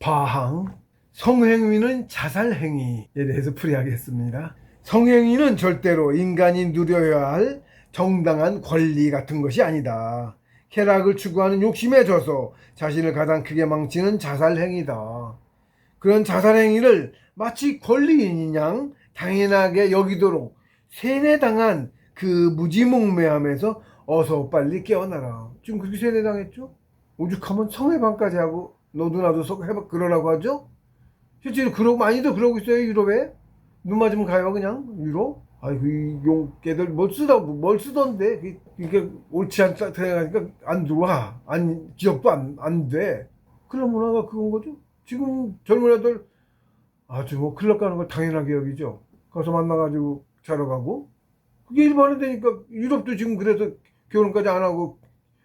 파항, 성행위는 자살행위에 대해서 풀이하겠습니다. 성행위는 절대로 인간이 누려야 할 정당한 권리 같은 것이 아니다. 쾌락을 추구하는 욕심에 져서 자신을 가장 크게 망치는 자살행위다. 그런 자살행위를 마치 권리인 양 당연하게 여기도록 세뇌당한 그 무지몽매함에서 어서 빨리 깨어나라. 지금 그렇게 세뇌당했죠? 오죽하면 성회방까지 하고 너도 나도 해봐 그러라고 하죠? 실제로 그러고 많이들 그러고 있어요. 유럽에 눈 맞으면 가요 그냥 유럽. 아이고 이 용ቄ들 뭘 쓰던데 이게 옳지 않다 생각하니까 안 들어와. 안 기억도 안 돼. 클럽 문화가 그건 거죠. 지금 젊은 애들 아주 뭐 클럽 가는 걸 당연하게 여기죠. 가서 만나가지고 자러 가고 그게 일반화 되니까 유럽도 지금 그래서 결혼까지 안 하고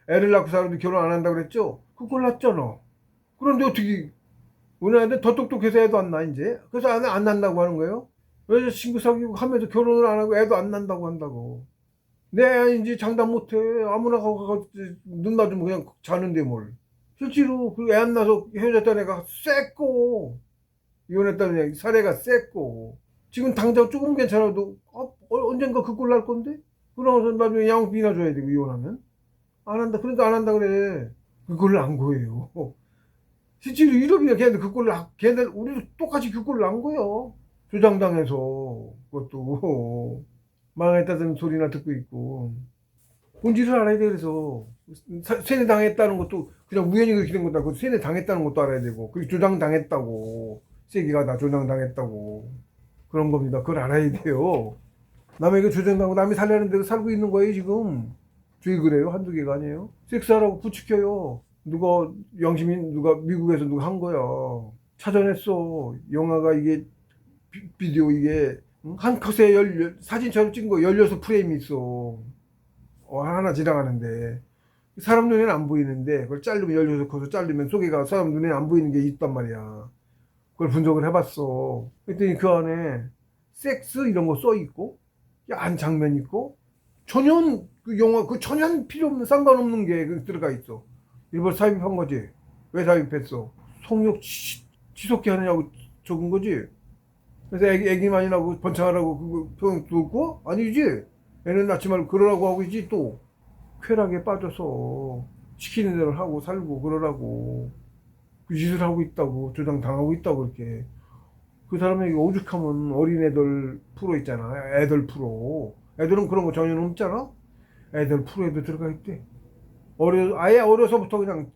애를 낳고 살아도 결혼 안 한다고 그랬죠. 그걸 났잖아. 그런데 어떻게 우리나라한테 더 똑똑해서 애도 안 나 이제. 그래서 안 난다고 하는 거예요. 여자친구 사귀고 하면서 결혼을 안 하고 애도 안 난다고 한다고. 내 애인지 장담 못해. 아무나 가고 눈 맞으면 그냥 자는데 뭘. 실제로 그 애 안 낳아서 헤어졌다는 애가 쎄고 이혼했다는 애 사례가 쎄고 지금 당장 조금 괜찮아도 언젠가 그 꼴 날 건데. 그러고서 나중에 양육비나 줘야 되고 이혼하면 안 한다. 그러니까 안 한다 그래. 그걸 안 거예요. 실제로 유럽이나 걔네들 그 꼴을 걔네들 우리도 똑같이 그 꼴을 난 거예요. 조장당해서 그것도 망했다는 소리나 듣고 있고 본질을 알아야 돼. 그래서 세뇌당했다는 것도 그냥 우연히 그렇게 된 것도 아니고 세뇌당했다는 것도 알아야 되고 그리고 조장당했다고 세기가 다 조장당했다고 그런 겁니다. 그걸 알아야 돼요. 남에게 조장당하고 남이 살려는 대로 살고 있는 거예요 지금. 저희 그래요. 한두 개가 아니에요. 섹스하라고 부추겨요. 누가 누가 미국에서 누가 한 거야. 찾아냈어. 영화가 이게 비디오 이게 한 컷에 사진처럼 찍은 거 16프레임이 있어. 하나 지나가는데 사람 눈에는 안 보이는데 그걸 자르면 16컷을 자르면 속에가 사람 눈에 안 보이는 게 있단 말이야. 그걸 분석을 해봤어. 그랬더니 그 안에 섹스 이런 거 써 있고 야한 장면 있고 전혀 그 영화 그 전혀 필요 없는 상관없는 게 들어가 있어. 일본 삽입한 거지. 왜 삽입했어? 성욕 지속게 하느냐고 적은 거지. 그래서 애기 많이 나고 번창하라고 그거 표현 두고 아니지. 애는 낳지 말고 그러라고 하고 있지 또. 쾌락에 빠져서 시키는 대로 하고 살고 그러라고 그 짓을 하고 있다고 조장당하고 있다고 그렇게. 그 사람에게 오죽하면 어린애들 프로 있잖아. 애들 프로. 애들은 그런 거 전혀 없잖아. 애들 프로에도 들어가 있대. 아예 어려서부터 그냥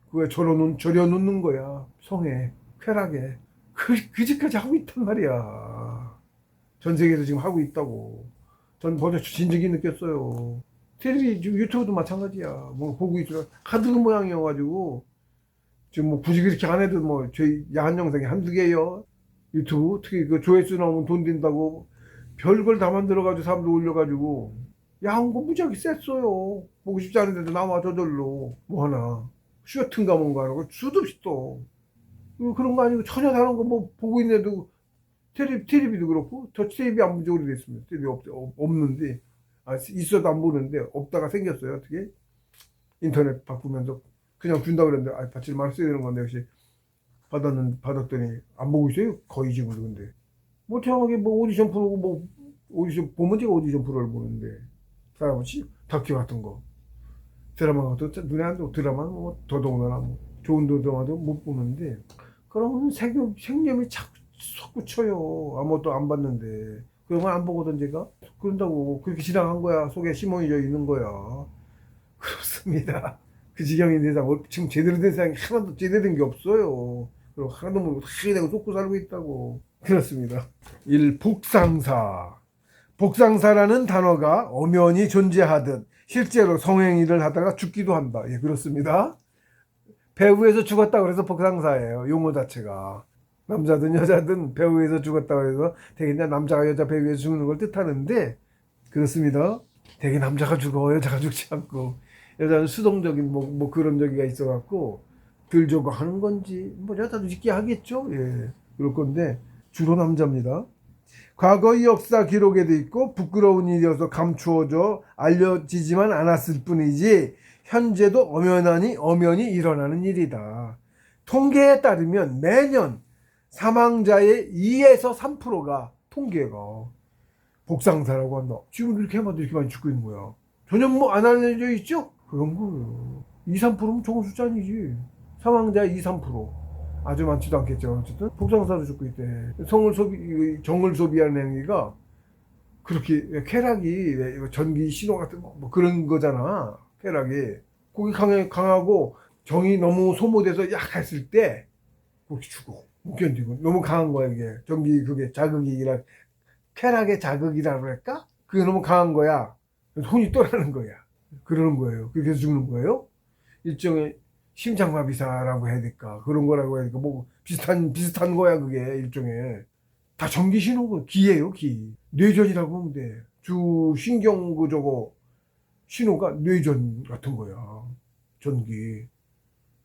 그거에 절여 놓는 거야. 성에, 쾌락에. 그 짓까지 하고 있단 말이야. 전 세계에서 지금 하고 있다고. 전 벌써 진즉이 느꼈어요. 유튜브도 마찬가지야. 뭐 보고 있어. 하드 모양이어가지고 지금 뭐 굳이 그렇게 안 해도 뭐 저희 야한 영상이 한두 개요. 유튜브 특히 그 조회수 나오면 돈 든다고 별걸 다 만들어가지고 사람들 올려가지고 야한 거 무지하게 셌어요. 보고 싶지 않은데도 나와 저절로 뭐 하나 쇼트인가 뭔가 하고 수도 없이 또 그런 거 아니고 전혀 다른 거 뭐 보고 있는데도 테레비도 그렇고 저 테레비 안 본 지 오래됐습니다. 테레비 없는데 있어도 안 보는데 없다가 생겼어요. 어떻게 인터넷 바꾸면서 그냥 준다 그랬는데 받지 말았어야 되는 건데 역시 받았더니 안 보고 있어요. 거의 지금. 근데 뭐 태양하게 뭐 오디션 프로고 뭐 오디션 보면 제가 오디션 프로를 보는데 사람은 다큐 같은 거 드라마 같은 거 눈에 안 들어. 드라마는 뭐 더더군다나 뭐 좋은 드라마도 못 보는데 그러면 생념이 자꾸 솟구쳐요. 아무것도 안 봤는데 그러면 안 보거든 제가. 그런다고 그렇게 지나간 거야. 속에 심어져 있는 거야. 그렇습니다. 그 지경인 세상 지금 제대로 된 세상이 하나도 제대로 된 게 없어요. 그리고 하나도 모르고 내가 쏟고 살고 있다고. 그렇습니다. 복상사. 복상사라는 단어가 엄연히 존재하듯 실제로 성행위를 하다가 죽기도 한다. 예, 그렇습니다. 배후에서 죽었다 그래서 복상사예요. 용어 자체가. 남자든 여자든 배후에서 죽었다 그래서 되게 남자가 여자 배후에서 죽는 걸 뜻하는데 그렇습니다. 되게 남자가 죽어 여자가 죽지 않고 여자는 수동적인 뭐 그런 저기가 있어갖고 들조고 하는 건지 뭐 여자도 있게 하겠죠. 예, 그럴 건데 주로 남자입니다. 과거의 역사 기록에도 있고 부끄러운 일이어서 감추어져 알려지지만 않았을 뿐이지 현재도 엄연히 일어나는 일이다. 통계에 따르면 매년 사망자의 2에서 3%가 통계가 복상사라고 한다. 지금 이렇게 해봐도 이렇게 많이 죽고 있는 거야. 전혀 뭐 안 알려져 있죠? 그런 거예요. 2, 3%면 좋은 숫자 아니지. 사망자의 2, 3%. 아주 많지도 않겠죠. 어쨌든 복상사로 죽고 있대. 정을 소비하는 행위가 그렇게 쾌락이 전기 신호 같은 뭐 그런 거잖아. 쾌락이. 거기 강하고 정이 너무 소모돼서 약했을 때 그렇게 죽어. 못 견디고. 너무 강한 거야, 이게. 전기 그게 자극이라 쾌락의 자극이라 그럴까? 그게 너무 강한 거야. 혼이 떠나는 거야. 그러는 거예요. 그렇게 해서 죽는 거예요. 일종의 심장마비사라고 해야 될까? 그런 거라고 해야 될까? 뭐 비슷한 거야, 그게 일종의. 다 전기 신호고 기예요, 기. 뇌전이라고 보면 돼. 주 신경 그 저거 신호가 뇌전 같은 거야. 전기.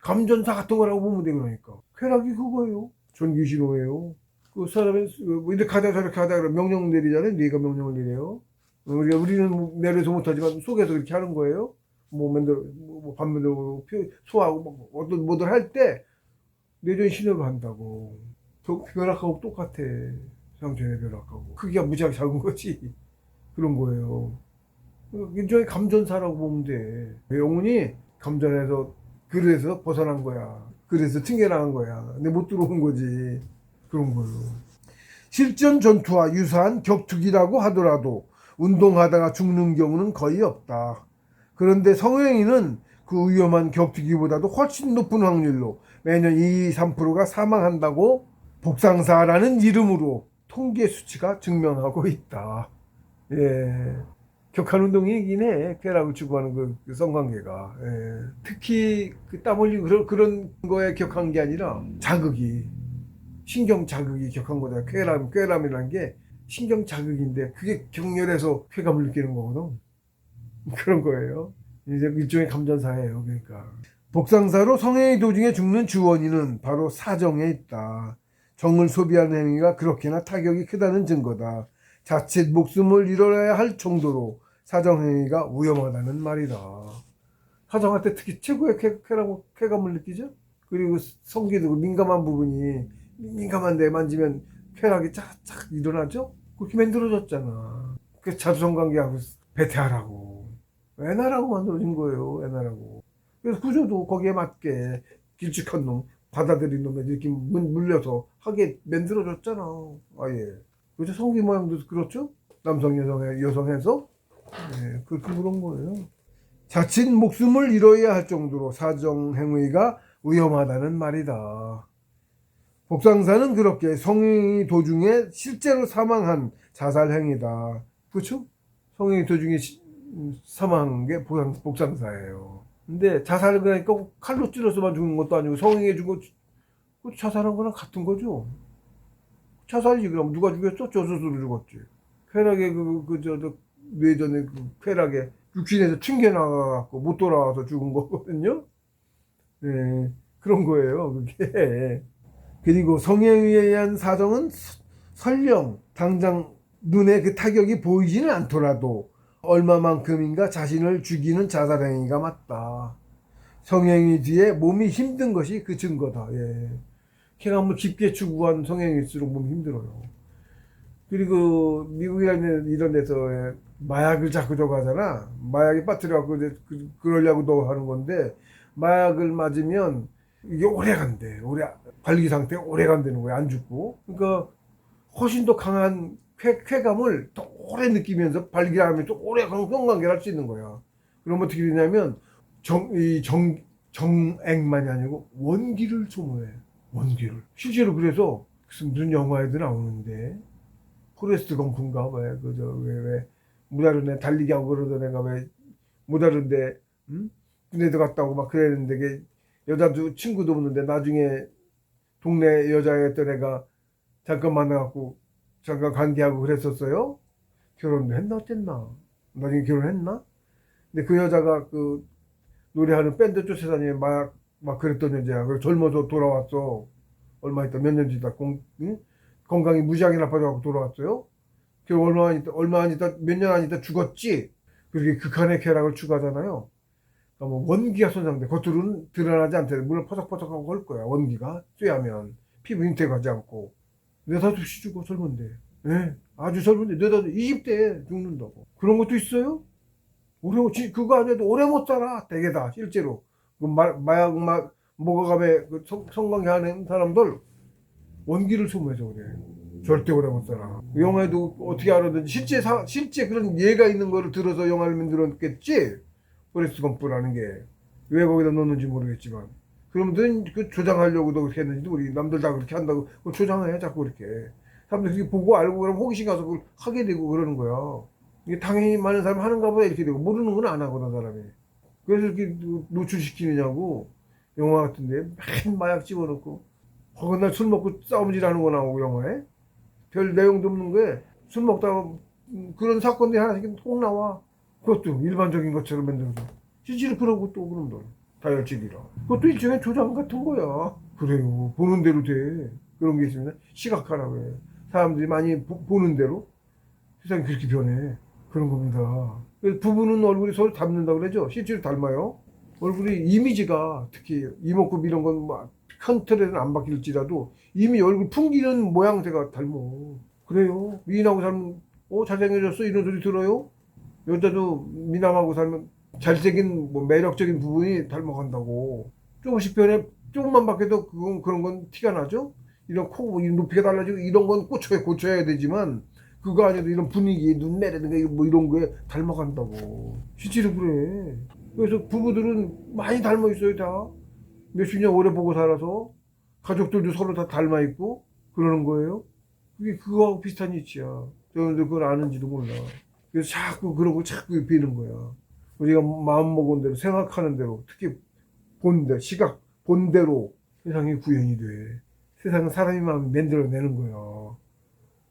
감전사 같은 거라고 보면 돼, 그러니까. 쾌락이 그거예요. 전기 신호예요. 그 사람이 뭐 이렇게 하다 저렇게 하다 그러면 명령 내리잖아요. 뇌가 명령을 내려요. 우리는 내려서 못하지만 속에서 그렇게 하는 거예요. 뭐 만들어, 밥 만들고 소화하고 뭐 어떤 뭐들 할 때 뇌전 신호를 한다고. 벼락하고 똑같아. 상처의 벼락하고. 크기가 무지하게 작은 거지. 그런 거예요. 일종의 감전사라고 보면 돼. 영혼이 감전해서 그래서 벗어난 거야. 그래서 튕겨나간 거야. 근데 못 들어온 거지. 그런 거예요. 실전 전투와 유사한 격투기라고 하더라도 운동하다가 죽는 경우는 거의 없다. 그런데 성행위는 그 위험한 격투기보다도 훨씬 높은 확률로 매년 2, 3%가 사망한다고 복상사라는 이름으로 통계 수치가 증명하고 있다. 예. 격한 운동이긴 해. 쾌락을 추구하는 그 성관계가. 예. 특히 그 땀 흘리고 그런 거에 격한 게 아니라 자극이. 신경 자극이 격한 거다. 쾌감이라는 게 신경 자극인데 그게 격렬해서 쾌감을 느끼는 거거든. 그런 거예요. 이제 일종의 감전사예요. 그러니까. 복상사로 성행위 도중에 죽는 주원인은 바로 사정에 있다. 정을 소비하는 행위가 그렇게나 타격이 크다는 증거다. 자칫 목숨을 잃어야 할 정도로 사정행위가 위험하다는 말이다. 사정할 때 특히 최고의 쾌감을 느끼죠? 그리고 성기도 민감한 부분이 민감한데 만지면 쾌락이 쫙쫙 일어나죠? 그렇게 만들어졌잖아. 그 자주성관계하고 배태하라고. 애나라고 만들어진 거예요. 애나라고. 그래서 구조도 거기에 맞게 길쭉한 놈, 받아들인 놈에 이렇게 물려서 하게 만들어졌잖아. 아예. 그죠? 성기 모양도 그렇죠? 남성, 여성해서. 네, 그런 거예요. 자칫 목숨을 잃어야 할 정도로 사정행위가 위험하다는 말이다. 복상사는 그렇게 성행위 도중에 실제로 사망한 자살행위다. 그렇죠? 성행위 도중에 사망한 게 복상사예요. 근데 자살을 그러니까 칼로 찔러서만 죽는 것도 아니고 성행위 죽고 자살한 거랑 같은 거죠. 자살이지. 그럼 누가 죽였어? 저 스스로 죽었지. 쾌락의 뇌전의 쾌락에 육신에서 튕겨나가갖고 못 돌아와서 죽은 거거든요. 네, 그런 거예요, 그게. 그리고 성행위에 의한 사정은 설령 당장 눈에 그 타격이 보이지는 않더라도 얼마만큼인가 자신을 죽이는 자살행위가 맞다. 성행위 뒤에 몸이 힘든 것이 그 증거다. 예. 쾌감을 깊게 추구한 성행위일수록 몸이 힘들어요. 그리고 미국이나 이런 데서 마약을 자꾸 저거 하잖아. 마약에 빠뜨려갖고 그러려고도 하는 건데 마약을 맞으면 이게 오래 간대. 발기 상태가 오래 간다는 거야. 안 죽고. 그러니까 훨씬 더 강한 쾌감을 더 오래 느끼면서 발기하면 또 오래 성관계를 할 수 있는 거야. 그럼 어떻게 되냐면 정액만이 아니고 원기를 소모해. 원기를. 실제로 그래서 무슨 영화에도 나오는데 포레스트 검프인가 왜 무다른데 달리기 하고 그러던 애가 왜 무다른데 군대도 갔다 오고 막 그랬는데 게 여자도 친구도 없는데 나중에 동네 여자였던 애가 잠깐 만나갖고 잠깐 관계하고 그랬었어요. 결혼도 했나 어땠나? 나중에 결혼했나? 근데 그 여자가 그 노래하는 밴드 쫓아다니며 막 그랬던 여자야. 그래서 젊어서 돌아왔어. 얼마 있다 몇 년 지다 건강이 무지하게 나빠져갖고 돌아왔어요. 얼마 안 있다 몇 년 안 있다 죽었지. 그렇게 극한의 쾌락을 추구하잖아요. 뭐 원기가 손상돼. 겉으로는 드러나지 않대. 물론 퍼석퍼석하고 걸 거야. 원기가 쇠하면 피부 인테 가지 않고. 뇌다수시 주고 젊은데. 예, 아주 젊은데 뇌다수 20대에 죽는다고. 그런 것도 있어요? 그거 아니어도 오래 못 살아. 대개다 실제로. 그 마약 먹어가며 그 성관계하는 사람들 원기를 소모해서 그래. 절대 오래 못 살아. 영화에도 어떻게 알았는지 실제 그런 예가 있는 거를 들어서 영화를 만들었겠지. 포레스트 검프라는 게 왜 거기다 넣는지 모르겠지만 그러면 그 조장하려고도 그렇게 했는지 우리 남들 다 그렇게 한다고 조장해 자꾸 그렇게 사람들 그렇게 보고 알고 그러면 호기심 가서 그걸 하게 되고 그러는 거야. 이게 당연히 많은 사람이 하는가 보다 이렇게 되고 모르는 건 안 하거든 사람이. 그래서 이렇게 노출시키느냐고. 영화 같은데 맨 마약 집어넣고 허건날 술 먹고 싸움질 하는 거 나오고 영화에 별 내용도 없는 거에 술 먹다가 그런 사건들이 하나씩 꼭 나와. 그것도 일반적인 것처럼 만들어서 실제로 그러고 또 그런다. 다혈질이라. 그것도 일종의 조장 같은 거야. 그래요. 보는 대로 돼. 그런 게 있으면 시각화라고 해. 사람들이 많이 보는 대로 세상이 그렇게 변해. 그런 겁니다. 그래서 부부는 얼굴이 서로 닮는다고 그러죠. 실제로 닮아요. 얼굴이 이미지가 특히 이목구 이런 건 큰 틀에는 안 바뀔지라도 이미 얼굴 풍기는 모양새가 닮어. 그래요. 미인하고 살면 잘생겨졌어 이런 소리 들어요. 여자도 미남하고 살면 잘생긴 매력적인 부분이 닮아간다고. 조금씩 변해. 조금만 바뀌어도 그런 건 티가 나죠. 이런 코 높이가 달라지고 이런 건 고쳐야 되지만 그거 아니어도 이런 분위기 눈매라든가 뭐 이런 거에 닮아간다고. 실제로 그래. 그래서 부부들은 많이 닮아 있어요 다. 몇십 년 오래 보고 살아서 가족들도 서로 다 닮아 있고 그러는 거예요. 그게 그거하고 비슷한 이치야. 저는 그걸 아는지도 몰라. 그래서 자꾸 그런 거 자꾸 비는 거야. 우리가 마음 먹은 대로 생각하는 대로 특히 시각 본 대로 세상이 구현이 돼. 세상은 사람이 마음 만들어내는 거야.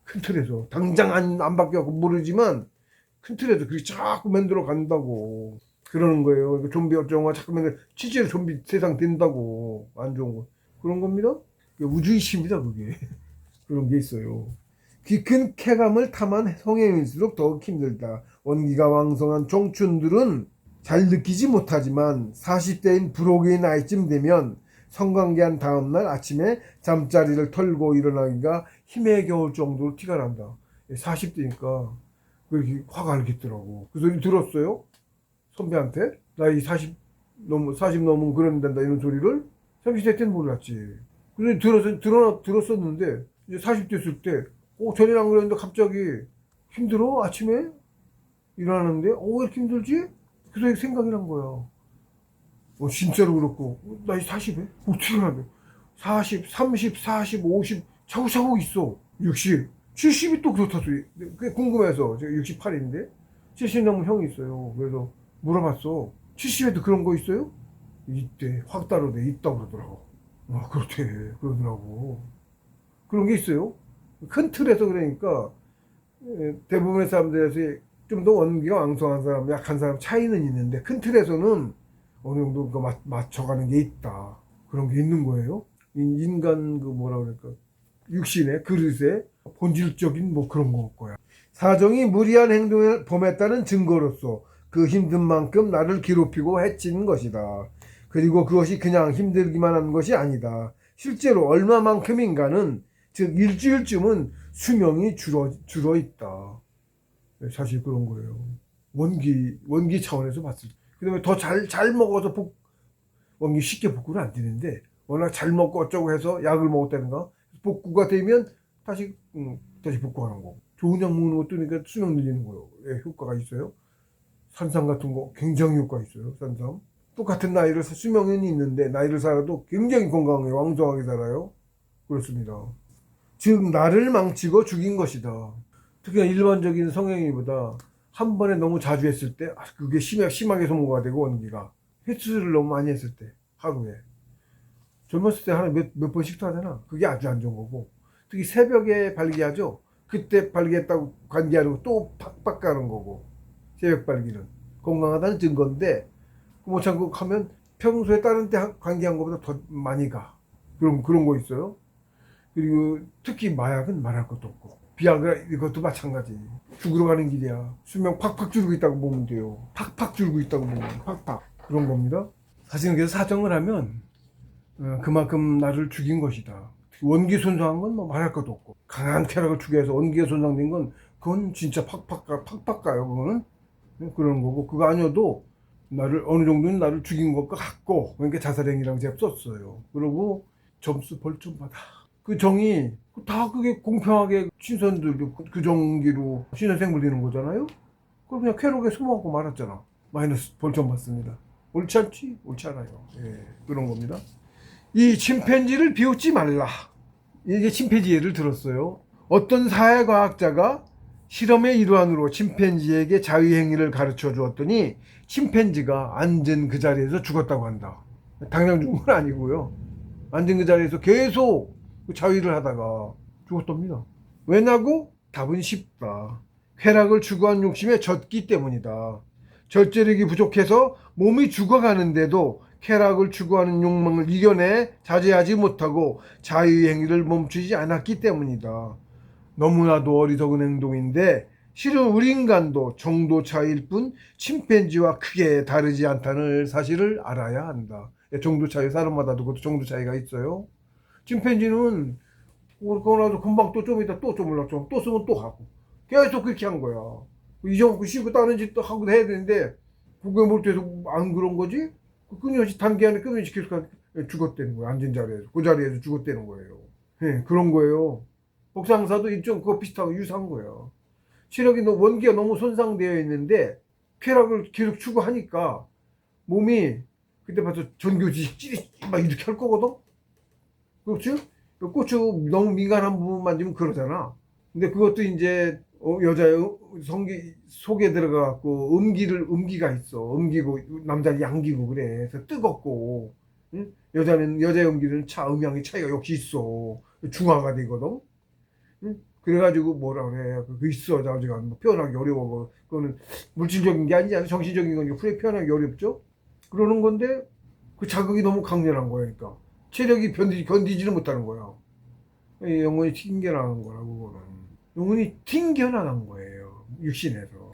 큰 틀에서 당장 안 바뀌어갖고 모르지만 큰 틀에서 그게 자꾸 만들어 간다고. 그러는 거예요. 좀비 어쩌고 자꾸 실제로 좀비 세상 된다고. 안 좋은 거. 그런 겁니다. 우주이십니다, 그게. 그런 게 있어요. 깊은 쾌감을 탐한 성행일수록 더욱 힘들다. 원기가 왕성한 청춘들은 잘 느끼지 못하지만 40대인 불혹의 나이쯤 되면 성관계한 다음날 아침에 잠자리를 털고 일어나기가 힘에 겨울 정도로 티가 난다. 40대니까 그렇게 화가 알겠더라고. 그 소리 들었어요? 선배한테? 나이 40 넘으면 그런 된다 이런 소리를 30대 때는 몰랐지. 그래서 들었었는데 이제 40대 됐을 때 전에는 안 그랬는데 갑자기 힘들어? 아침에? 일어나는데 왜 이렇게 힘들지? 그래서 생각이 난 거야. 진짜로 그렇고 나이 40에? 어떻게 하냐. 40, 30, 40, 50 차고차고 있어. 60, 70이 또 그렇다 소리. 그게 궁금해서 제가 68인데 70 넘은 형이 있어요. 그래서 물어봤어. 70에도 그런 거 있어요? 이때 확 다르대. 있다고 그러더라고. 그렇대. 그러더라고. 그런 게 있어요. 큰 틀에서 그러니까 대부분의 사람들에서 좀 더 원기가 왕성한 사람, 약한 사람 차이는 있는데 큰 틀에서는 어느 정도 맞춰가는 게 있다. 그런 게 있는 거예요. 인간 뭐라 그럴까 육신의 그릇의 본질적인 그런 거야. 사정이 무리한 행동을 범했다는 증거로서 그 힘든 만큼 나를 괴롭히고 해치는 것이다. 그리고 그것이 그냥 힘들기만 한 것이 아니다. 실제로 얼마만큼인가는 즉 일주일쯤은 수명이 줄어 있다. 사실 그런 거예요. 원기 차원에서 봤을 때. 그 다음에 더 잘 먹어서 원기 쉽게 복구는 안 되는데, 워낙 잘 먹고 어쩌고 해서 약을 먹었다든가, 복구가 되면 다시 복구하는 거. 좋은 약 먹는 것도 그러니까 수명 늘리는 거예요. 효과가 있어요. 산삼 같은 거 굉장히 효과 있어요. 산삼. 똑같은 나이를 수명은 있는데, 나이를 살아도 굉장히 건강해, 왕성하게 살아요. 그렇습니다. 즉, 나를 망치고 죽인 것이다. 특히나 일반적인 성행위보다 한 번에 너무 자주 했을 때 그게 심하게 소모가 되고 원기가 횟수를 너무 많이 했을 때 하루에 젊었을 때 하루에 몇 번씩도 하잖아. 그게 아주 안 좋은 거고 특히 새벽에 발기하죠. 그때 발기했다고 관계하고 또 팍팍 가는 거고 새벽 발기는 건강하다는 증거인데 못 참고 하면 평소에 다른 때 관계한 것보다 더 많이 가. 그런 거 있어요. 그리고 특히 마약은 말할 것도 없고 비아그라 이것도 마찬가지. 죽으러 가는 길이야. 수명 팍팍 줄고 있다고 보면 돼요. 팍팍 줄고 있다고 보면 팍팍. 그런 겁니다. 사실은 그래서 사정을 하면 그만큼 나를 죽인 것이다. 원기 손상한 건 뭐 말할 것도 없고, 강한 쾌락을 추구해서 원기가 손상된 건 그건 진짜 팍팍 가요. 그거는 그런 거고, 그거 아니어도 나를 어느 정도는 나를 죽인 것 같고, 그러니까 자살행위라고 제가 썼어요. 그리고 점수 벌점 받아. 그 정이 다 그게 공평하게 신선들 그 정기로 신선생 물리는 거잖아요. 그걸 그냥 쾌락에 숨어갖고 말았잖아. 마이너스 벌점 받습니다. 옳지 않지? 옳지 않아요. 예, 그런 겁니다. 이 침팬지를 비웃지 말라. 이게 침팬지 예를 들었어요. 어떤 사회과학자가 실험의 일환으로 침팬지에게 자위행위를 가르쳐 주었더니 침팬지가 앉은 그 자리에서 죽었다고 한다. 당장 죽은 건 아니고요. 앉은 그 자리에서 계속 자위를 하다가 죽었답니다. 왜냐고? 답은 쉽다. 쾌락을 추구한 욕심에 젖기 때문이다. 절제력이 부족해서 몸이 죽어가는데도 쾌락을 추구하는 욕망을 이겨내 자제하지 못하고 자유행위를 멈추지 않았기 때문이다. 너무나도 어리석은 행동인데 실은 우리 인간도 정도 차이일 뿐 침팬지와 크게 다르지 않다는 사실을 알아야 한다. 정도 차이, 사람마다도 그것도 정도 차이가 있어요. 침팬지는 그러고 나서 금방 또 좀 있다 또 좀 올라서 또 쓰면 또 하고 계속 그렇게 한 거야. 잊어먹고 쉬고 다른 짓도 하고 해야 되는데 그게 못해서 안 그런 거지? 끊임없이 단기간에 끊임없이 계속 죽었다는 거야. 앉은 자리에서 그 자리에서 죽었다는 거예요. 예, 그런 거예요. 복상사도 일종 그거 비슷하고 유사한 거예요. 체력이 원기가 너무 손상되어 있는데 쾌락을 계속 추구하니까 몸이 그때 봐서 전교지 찌릿 막 이렇게 할 거거든. 그렇지? 고추 너무 민감한 부분 만지면 그러잖아. 근데 그것도 이제 여자의 성기 속에 들어가갖고 음기가 있어. 음기고 남자는 양기고 그래. 그래서 뜨겁고 응? 여자의 음기는 음양의 차이가 역시 있어. 중화가 되거든. 응? 그래가지고 뭐라 그래 그 있어. 나중에 뭐 표현하기 어려워. 그거는 물질적인 게 아니지 정신적인 거니까 후에 표현하기 어렵죠. 그러는 건데 그 자극이 너무 강렬한 거야. 그러니까 체력이 견디지를 못하는 거야. 영혼이 튕겨나간 거라고. 그거는 영혼이 튕겨나간 거예요. 육신에서.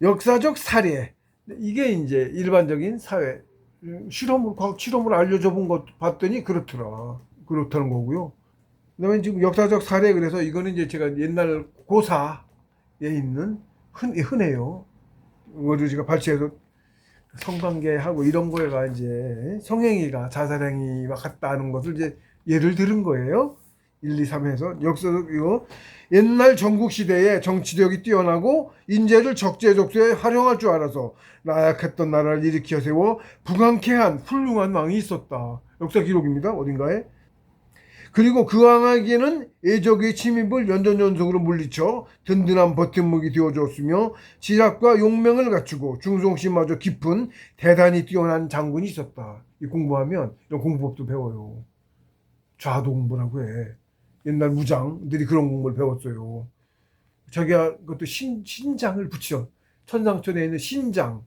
역사적 사례. 이게 이제 일반적인 사회 과학 실험으로 알려줘 본 것 봤더니 그렇다는 거고요. 그다음에 지금 역사적 사례, 그래서 이거는 이제 제가 옛날 고사에 있는 흔해요. 이거를 제가 발췌해서 성관계하고 이런 거가 이제 성행위가 자살행위와 같다는 것을 이제 예를 들은 거예요. 1, 2, 3에서 역사적 이거 옛날 전국시대에 정치력이 뛰어나고 인재를 적재적소에 활용할 줄 알아서 나약했던 나라를 일으켜 세워 부강케 한 훌륭한 왕이 있었다. 역사 기록입니다. 어딘가에. 그리고 그 왕에게는 애적의 침입을 연전연속으로 물리쳐 든든한 버팀목이 되어줬으며 지략과 용맹을 갖추고 중성심마저 깊은 대단히 뛰어난 장군이 있었다. 이 공부하면 이런 공부법도 배워요. 좌도공부라고 해. 옛날 무장들이 그런 공부를 배웠어요. 자기가 그것도 신장을 붙여 천상천에 있는 신장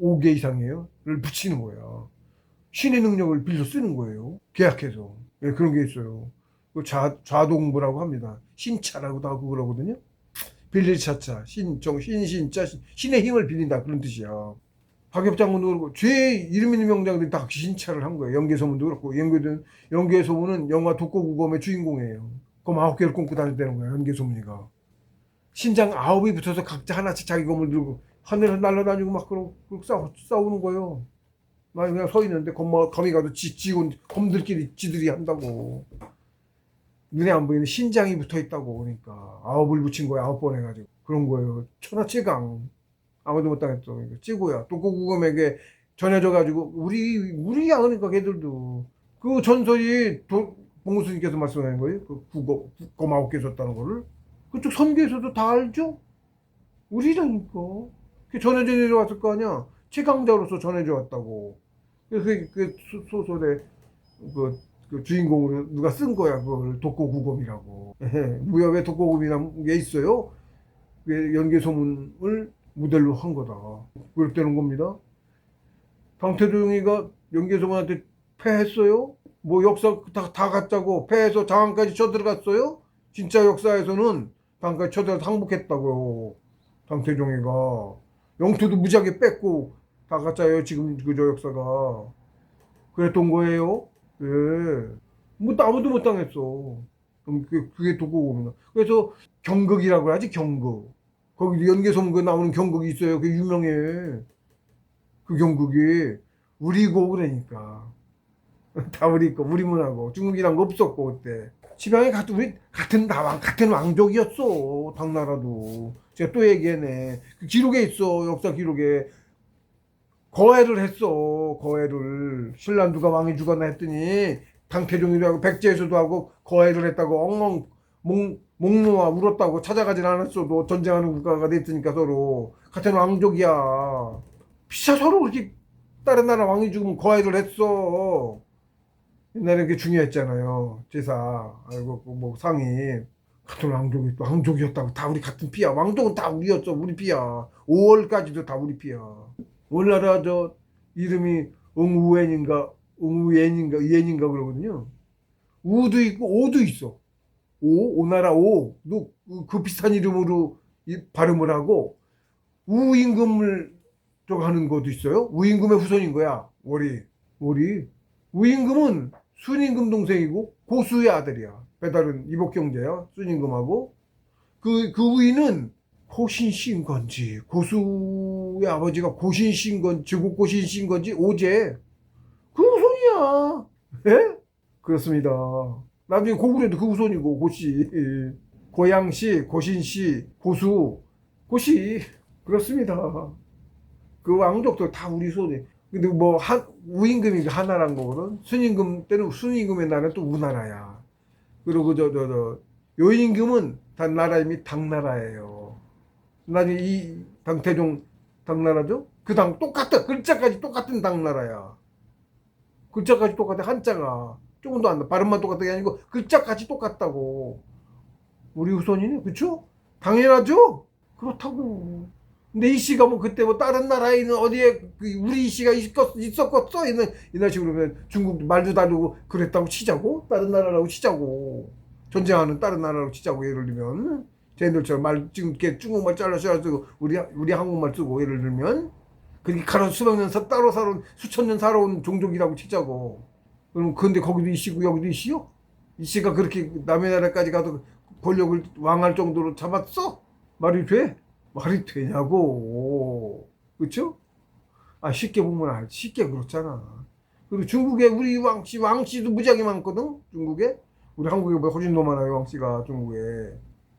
5개 이상이에요.를 붙이는 거야. 신의 능력을 빌려 쓰는 거예요. 계약해서. 네, 그런 게 있어요. 좌도공부라고 합니다. 신차라고도 하고 그러거든요. 빌릴 차차, 신자, 신의 힘을 빌린다 그런 뜻이야. 박엽장군도 그렇고 죄 이름 있는 명장들이 다 신차를 한 거예요. 연개소문도 그렇고 연개소문은 영화 독고구검의 주인공이에요. 그럼 9개를 꿈고 다녔다는 거예요. 연개소문이가. 신장 9이 붙어서 각자 하나씩 자기 검을 들고 하늘을 날아다니고 막 그러고 싸우는 거예요. 나 그냥 서 있는데 검이 가도 검들끼리 지들이 한다고. 눈에 안 보이는 신장이 붙어 있다고. 그러니까 9을 붙인 거야. 9번 해가지고 그런 거예요. 천하최강. 아무도 못 당했어. 그러니까 찌고야. 독고구검에게 전해져 가지고 우리야. 그러니까 걔들도 그 전설이 봉수님께서 말씀하는 거예요. 그 검 9개 줬다는 거를 그쪽 선교에서도 다 알죠. 우리라니까. 그 전해져 내려왔을 거 아니야. 최강자로서 전해져 왔다고. 그래서 그 소설의 그 주인공으로 누가 쓴 거야. 그걸 독고구검이라고. 무협에 독고구검이라는 게 있어요. 연개소문을 모델로 한 거다. 그랬다는 겁니다. 강태종이가 연개소문한테 패했어요? 뭐 역사 다 갖자고 패해서 장안까지 쳐들어갔어요? 진짜 역사에서는 장안까지 쳐들어가서 항복했다고요. 강태종이가 영토도 무지하게 뺏고 다 가짜예요. 지금 그저 역사가. 그랬던 거예요. 예. 뭐 아무도 못 당했어. 그게 독고공이나. 그래서 경극이라고 하지, 경극. 거기 연개소문 나오는 경극이 있어요. 그게 유명해. 그 경극이 우리고 그러니까. 다 우리 거, 우리 문화고. 중국이란 거 없었고 그때. 지방에 같은 왕족이었어. 당나라도. 제가 또 얘기했네. 그 기록에 있어. 역사 기록에. 거해를 했어. 거해를. 신라 누가 왕이 죽었나 했더니 당태종이도 하고 백제에서도 하고 거해를 했다고 엉엉 목놓아 울었다고. 찾아가진 않았어도 전쟁하는 국가가 됐으니까 서로 같은 왕족이야. 피차 서로 그렇게 다른 나라 왕이 죽으면 거해를 했어. 옛날에 그게 중요했잖아요. 제사 알고 뭐 상이 같은 왕족이었다고. 다 우리 같은 피야. 왕족은 다 우리였어. 우리 피야. 5월까지도 다 우리 피야. 우리나라 저 이름이 이엔인가 그러거든요. 우도 있고 오도 있어. 오나라 오도 그 비슷한 이름으로 발음을 하고 우임금을 좀 하는 것도 있어요. 우임금의 후손인 거야. 월이. 우임금은 순임금 동생이고 고수의 아들이야. 배달은 이복경제야. 순임금하고 그 우이는 고신씨인 건지 고수의 아버지가 고신씨인 건지 제국 고신씨인 건지 오제 그 후손이야. 예? 그렇습니다. 나중에 고구려도 그 후손이고 고씨, 고양씨, 고신씨, 고수, 고씨. 그렇습니다. 그 왕족도 다 우리 손에. 근데 뭐 우임금이 하나란 거거든. 순임금 때는 순임금의 나라는 또 우나라야. 그리고 요임금은 나라 이름이 당나라예요. 나중에 이 당태종 당나라죠? 그 당 똑같아. 글자까지 똑같은 당나라야. 글자까지 똑같아. 한자가 조금도 안 나. 발음만 똑같은 게 아니고 글자까지 똑같다고. 우리 후손이네. 그쵸? 당연하죠? 그렇다고. 근데 이 씨가 뭐 그때 뭐 다른 나라에 있는 어디에 우리 이 씨가 있었겠어? 이런 식으로 그러면 중국 말도 다르고 그랬다고 치자고? 다른 나라라고 치자고. 전쟁하는 다른 나라라고 치자고. 예를 들면 쟤들처럼 지금 이렇게 중국말 잘라서 우리 한국말 쓰고 예를 들면 그렇게 수백 년 따로 살아온 수천 년 살아온 종족이라고 치자고. 그럼 근데 거기도 이 씨고 여기도 이 씨요? 이 씨가 그렇게 남의 나라까지 가서 권력을 왕할 정도로 잡았어? 말이 돼? 말이 되냐고. 그쵸? 쉽게 보면 쉽게 그렇잖아. 그리고 중국에 우리 왕씨도 무지하게 많거든? 중국에? 우리 한국에 뭐 훨씬 더 많아요, 왕씨가 중국에.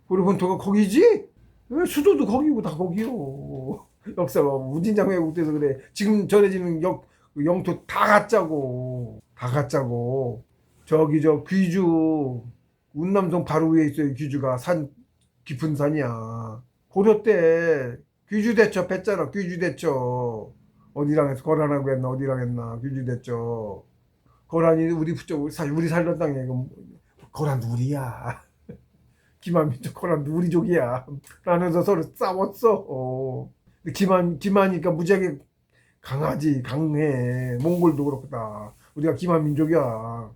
우리 본토가 거기지? 왜 수도도 거기고 다 거기요. 역사가 우진장 왜곡돼서 그래. 지금 전해지는 영토 다 가짜고. 다 가짜고. 저기 귀주, 운남성 바로 위에 있어요. 귀주가 깊은 산이야. 고려 때 귀주대첩 했잖아. 귀주대첩. 어디랑 해서 거란하고 했나 어디랑 했나. 귀주대첩. 거란이 우리 살던 땅에 거란 우리야. 기만민족 거란 우리족이야. 라면서 서로 싸웠어. 기만이니까 무지하게 강해. 몽골도 그렇다. 우리가 기만민족이야.